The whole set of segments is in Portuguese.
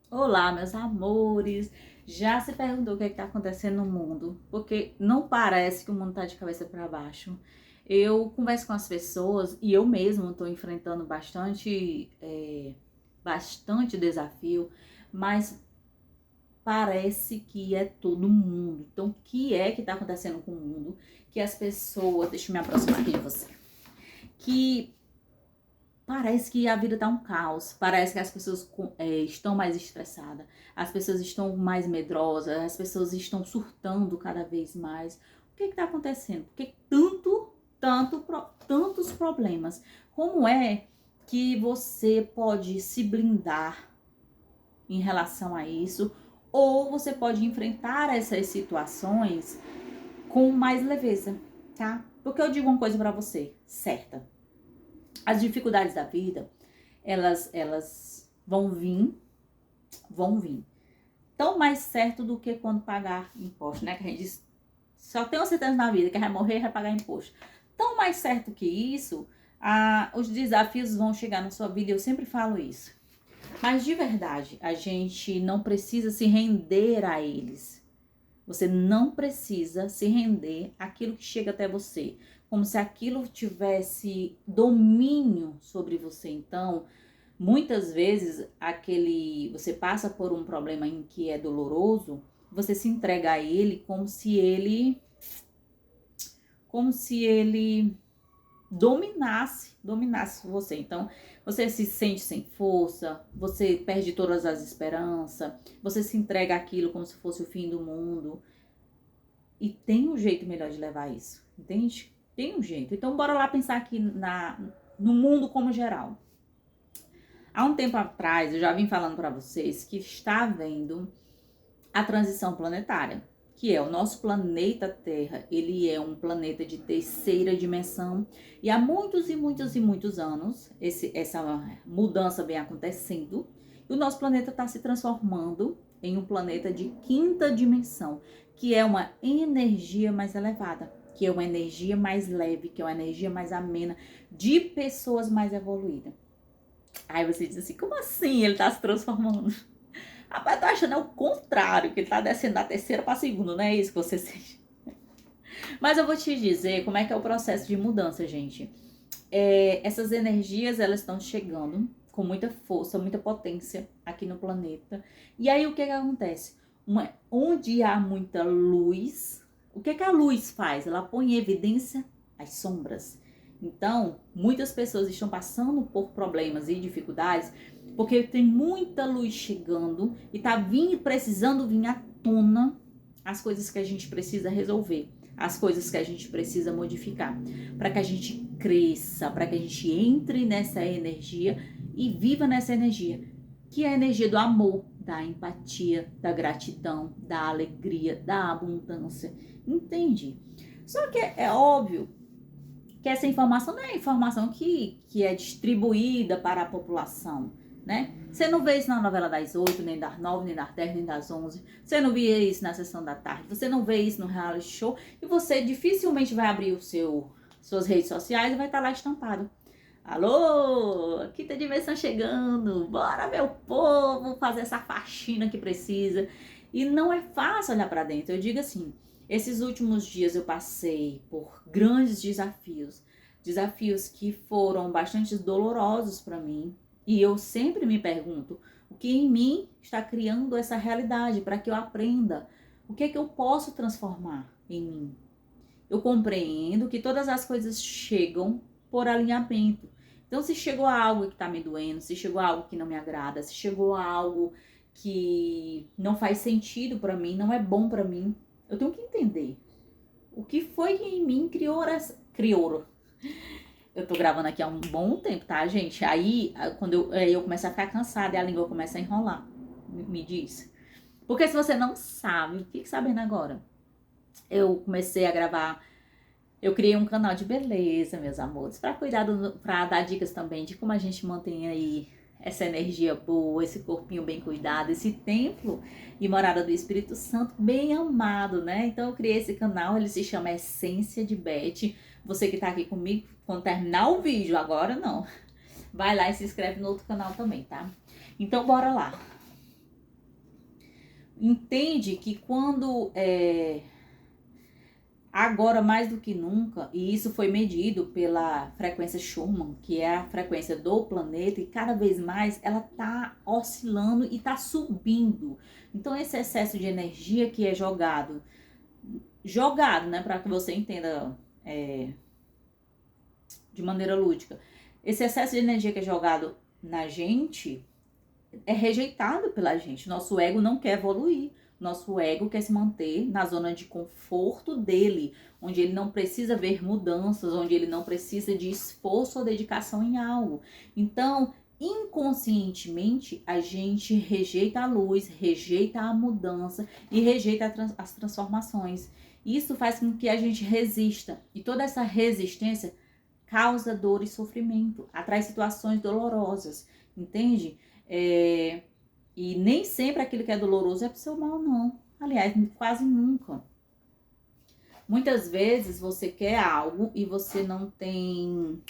Olá, meus amores! Já se perguntou o que está acontecendo no mundo? Porque não parece que o mundo está de cabeça para baixo. Eu converso com as pessoas e eu mesmo estou enfrentando bastante desafio, mas parece que é todo mundo. Então, o que é que está acontecendo com o mundo? Que as pessoas, deixa eu me aproximar aqui de você, que parece que a vida tá um caos. Parece que as pessoas estão mais estressadas, as pessoas estão mais medrosas, as pessoas estão surtando cada vez mais. O que está acontecendo? Por que tantos problemas? Como é que você pode se blindar em relação a isso? Ou você pode enfrentar essas situações com mais leveza, tá? Porque eu digo uma coisa para você, certa. As dificuldades da vida, elas vão vir. Tão mais certo do que quando pagar imposto, né? Que a gente diz, só tem uma certeza na vida, que vai morrer e vai pagar imposto. Tão mais certo que isso, os desafios vão chegar na sua vida, eu sempre falo isso. Mas de verdade, a gente não precisa se render a eles. Você não precisa se render àquilo que chega até você, como se aquilo tivesse domínio sobre você. Então, muitas vezes você passa por um problema em que é doloroso, você se entrega a ele como se ele dominasse você. Então, você se sente sem força, você perde todas as esperanças, você se entrega àquilo como se fosse o fim do mundo. E tem um jeito melhor de levar isso, entende? Tem um jeito. Então, bora lá pensar aqui no mundo como geral. Há um tempo atrás, eu já vim falando para vocês que está havendo a transição planetária, que é o nosso planeta Terra. Ele é um planeta de terceira dimensão e há muitos e muitos e muitos anos essa mudança vem acontecendo e o nosso planeta está se transformando em um planeta de quinta dimensão, que é uma energia mais elevada, que é uma energia mais leve, que é uma energia mais amena, de pessoas mais evoluídas. Aí você diz assim, como assim ele está se transformando? Rapaz, eu tô achando é o contrário, que ele tá descendo da terceira pra segunda, não é isso que você sente? Mas eu vou te dizer como é que é o processo de mudança, gente. Essas energias, elas estão chegando com muita força, muita potência aqui no planeta. E aí, o que acontece? Onde há muita luz, o que a luz faz? Ela põe em evidência as sombras. Então, muitas pessoas estão passando por problemas e dificuldades porque tem muita luz chegando e tá precisando vir à tona as coisas que a gente precisa resolver, as coisas que a gente precisa modificar, para que a gente cresça, para que a gente entre nessa energia e viva nessa energia, que é a energia do amor, da empatia, da gratidão, da alegria, da abundância. Entende? Só que é óbvio que essa informação não é informação que é distribuída para a população, né? Você não vê isso na novela das 8, nem das 9, nem das 10, nem das 11. Você não vê isso na sessão da tarde. Você não vê isso no reality show. E você dificilmente vai abrir suas redes sociais e vai estar lá estampado. Alô, quinta dimensão chegando. Bora, meu povo, fazer essa faxina que precisa. E não é fácil olhar para dentro. Eu digo assim, esses últimos dias eu passei por grandes desafios, desafios que foram bastante dolorosos para mim, e eu sempre me pergunto, o que em mim está criando essa realidade para que eu aprenda? O que é que eu posso transformar em mim? Eu compreendo que todas as coisas chegam por alinhamento. Então, se chegou a algo que está me doendo, se chegou a algo que não me agrada, se chegou a algo que não faz sentido para mim, não é bom para mim, eu tenho que entender o que foi que em mim criou. Eu tô gravando aqui há um bom tempo, tá, gente? Aí, quando eu começo a ficar cansada e a língua começa a enrolar. Me diz. Porque se você não sabe, fique sabendo agora. Eu comecei a gravar. Eu criei um canal de beleza, meus amores, para dar dicas também de como a gente mantém aí essa energia boa, esse corpinho bem cuidado, esse templo e morada do Espírito Santo bem amado, né? Então eu criei esse canal, ele se chama Essência de Beth. Você que tá aqui comigo, quando terminar o vídeo, agora não. Vai lá e se inscreve no outro canal também, tá? Então bora lá. entende que quando agora mais do que nunca, e isso foi medido pela frequência Schumann, que é a frequência do planeta, e cada vez mais ela está oscilando e está subindo. Então esse excesso de energia que é jogado, né, para que você entenda de maneira lúdica, esse excesso de energia que é jogado na gente é rejeitado pela gente. Nosso ego não quer evoluir. Nosso ego quer se manter na zona de conforto dele, onde ele não precisa ver mudanças, onde ele não precisa de esforço ou dedicação em algo. Então, inconscientemente, a gente rejeita a luz, rejeita a mudança e rejeita as transformações. Isso faz com que a gente resista. E toda essa resistência causa dor e sofrimento, atrai situações dolorosas, entende? E nem sempre aquilo que é doloroso é pro seu mal, não. Aliás, quase nunca. Muitas vezes você quer algo e você não tem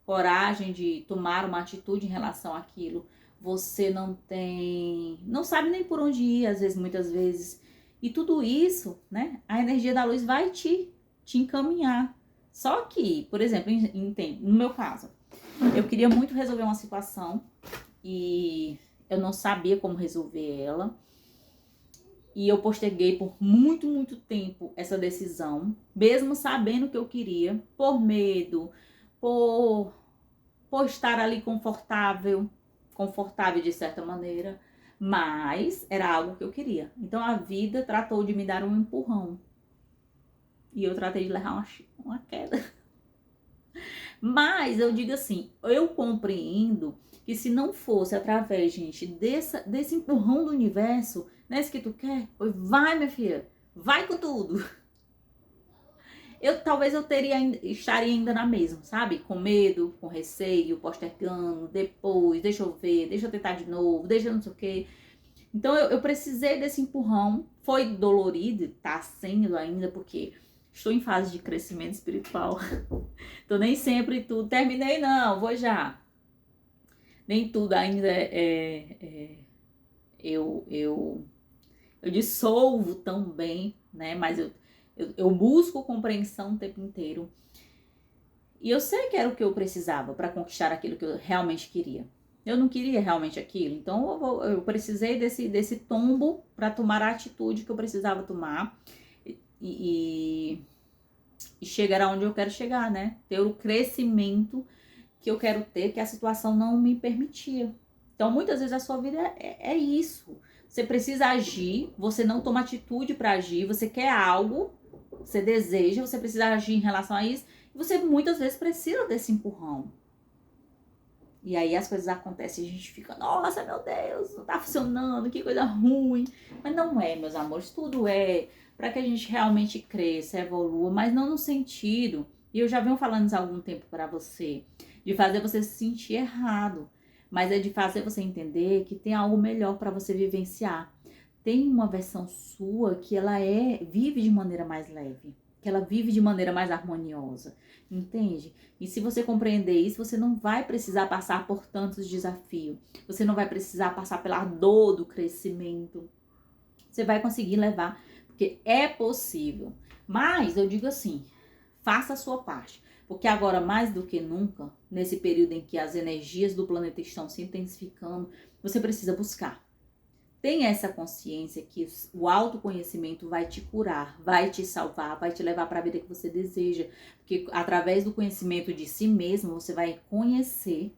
coragem de tomar uma atitude em relação àquilo. Você não sabe nem por onde ir, às vezes, muitas vezes. E tudo isso, né? A energia da luz vai te encaminhar. Só que, por exemplo, no meu caso, eu queria muito resolver uma situação e eu não sabia como resolver ela. E eu posterguei por muito, muito tempo essa decisão, mesmo sabendo que eu queria, por medo, por estar ali confortável de certa maneira, mas era algo que eu queria. Então a vida tratou de me dar um empurrão. E eu tratei de levar uma queda. Mas eu digo assim, eu compreendo que se não fosse através, gente, desse empurrão do universo, não é isso que tu quer? Pois vai, minha filha, vai com tudo. Talvez eu estaria ainda na mesma, sabe? Com medo, com receio, postergando, depois, deixa eu ver, deixa eu tentar de novo, deixa eu não sei o quê. Então eu precisei desse empurrão, foi dolorido, tá sendo ainda, porque estou em fase de crescimento espiritual. Então nem sempre tudo, terminei não, vou já. Nem tudo ainda eu dissolvo tão bem, né? Mas eu busco compreensão o tempo inteiro. E eu sei que era o que eu precisava para conquistar aquilo que eu realmente queria. Eu não queria realmente aquilo, então eu precisei desse tombo para tomar a atitude que eu precisava tomar e chegar aonde eu quero chegar, né? Ter o crescimento que eu quero ter, que a situação não me permitia. Então, muitas vezes a sua vida é isso. Você precisa agir, você não toma atitude para agir, você quer algo, você deseja, você precisa agir em relação a isso, e você muitas vezes precisa desse empurrão. E aí as coisas acontecem e a gente fica, nossa, meu Deus, não tá funcionando, que coisa ruim. Mas não é, meus amores, tudo é para que a gente realmente cresça, evolua, mas não no sentido, e eu já venho falando isso há algum tempo para você, de fazer você se sentir errado, mas é de fazer você entender que tem algo melhor para você vivenciar. Tem uma versão sua que ela vive de maneira mais leve, que ela vive de maneira mais harmoniosa, entende? E se você compreender isso, você não vai precisar passar por tantos desafios, você não vai precisar passar pela dor do crescimento, você vai conseguir levar, porque é possível. Mas eu digo assim, faça a sua parte. Porque agora, mais do que nunca, nesse período em que as energias do planeta estão se intensificando, você precisa buscar. Tenha essa consciência que o autoconhecimento vai te curar, vai te salvar, vai te levar para a vida que você deseja. Porque através do conhecimento de si mesmo, você vai conhecer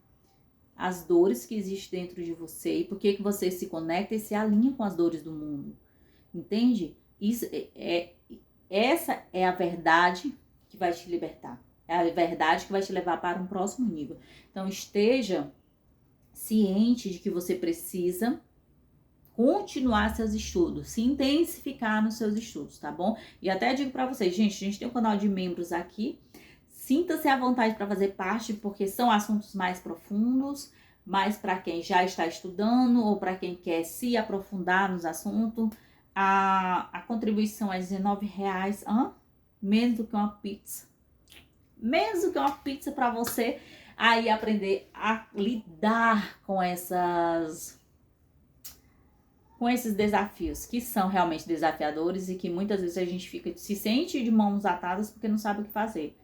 as dores que existem dentro de você e por que você se conecta e se alinha com as dores do mundo. Entende? Essa é a verdade que vai te libertar. É a verdade que vai te levar para um próximo nível. Então, esteja ciente de que você precisa continuar seus estudos, se intensificar nos seus estudos, tá bom? E até digo para vocês, gente, a gente tem um canal de membros aqui. Sinta-se à vontade para fazer parte, porque são assuntos mais profundos, mais para quem já está estudando ou para quem quer se aprofundar nos assuntos. A contribuição é R$19, menos do que uma pizza. Menos do que uma pizza para você aí aprender a lidar com essas com esses desafios que são realmente desafiadores e que muitas vezes a gente se sente de mãos atadas porque não sabe o que fazer.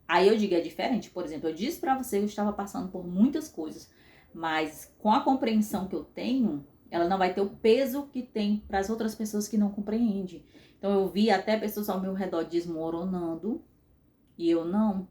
Aí eu digo, é diferente. Por exemplo, eu disse pra você que eu estava passando por muitas coisas, mas com a compreensão que eu tenho, ela não vai ter o peso que tem para as outras pessoas que não compreendem. Então eu vi até pessoas ao meu redor desmoronando e eu não.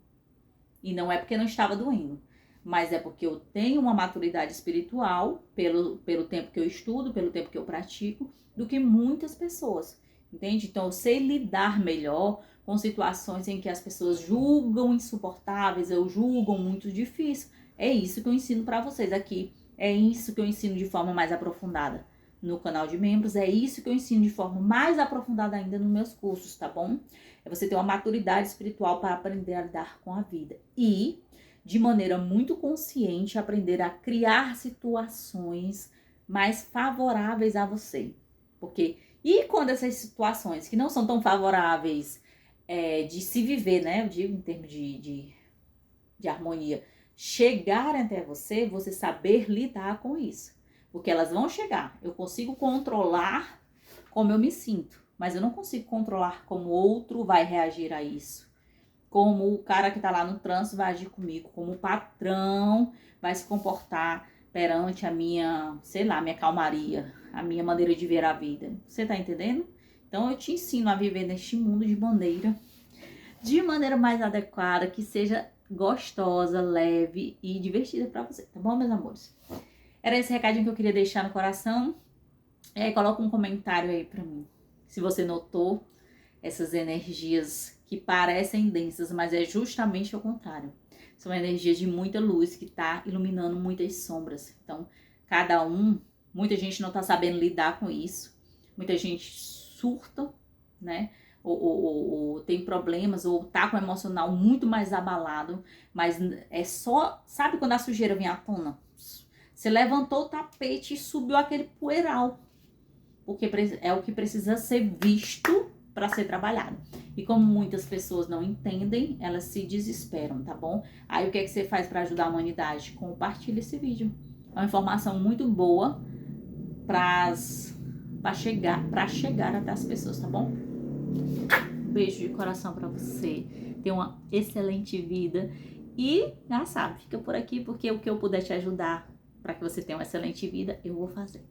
E não é porque não estava doendo, mas é porque eu tenho uma maturidade espiritual pelo tempo que eu estudo, pelo tempo que eu pratico, do que muitas pessoas, entende? Então eu sei lidar melhor com situações em que as pessoas julgam insuportáveis, ou julgam muito difícil. É isso que eu ensino para vocês aqui, é isso que eu ensino de forma mais aprofundada no canal de membros, é isso que eu ensino de forma mais aprofundada ainda nos meus cursos, tá bom? É você ter uma maturidade espiritual para aprender a lidar com a vida e, de maneira muito consciente, aprender a criar situações mais favoráveis a você. Porque, e quando essas situações que não são tão favoráveis de se viver, né? Eu digo em termos de harmonia, chegarem até você, você saber lidar com isso. Porque elas vão chegar. Eu consigo controlar como eu me sinto, mas eu não consigo controlar como o outro vai reagir a isso. Como o cara que tá lá no trânsito vai agir comigo, como o patrão vai se comportar perante a minha, sei lá, minha calmaria, a minha maneira de ver a vida. Você tá entendendo? Então eu te ensino a viver neste mundo de maneira mais adequada, que seja gostosa, leve e divertida para você, tá bom, meus amores? Era esse recadinho que eu queria deixar no coração. Coloca um comentário aí para mim, se você notou essas energias que parecem densas, mas é justamente o contrário. São energias de muita luz que tá iluminando muitas sombras. Então, muita gente não tá sabendo lidar com isso. Muita gente surta, né? Ou tem problemas, ou tá com o emocional muito mais abalado, mas é só, sabe quando a sujeira vem à tona? Você levantou o tapete e subiu aquele poeiral, porque é o que precisa ser visto para ser trabalhado. E como muitas pessoas não entendem, elas se desesperam, tá bom? Aí o que é que você faz para ajudar a humanidade? Compartilha esse vídeo. É uma informação muito boa para chegar até as pessoas, tá bom? Um beijo de coração para você. Tenha uma excelente vida. E, já sabe, fica por aqui porque o que eu puder te ajudar para que você tenha uma excelente vida, eu vou fazer.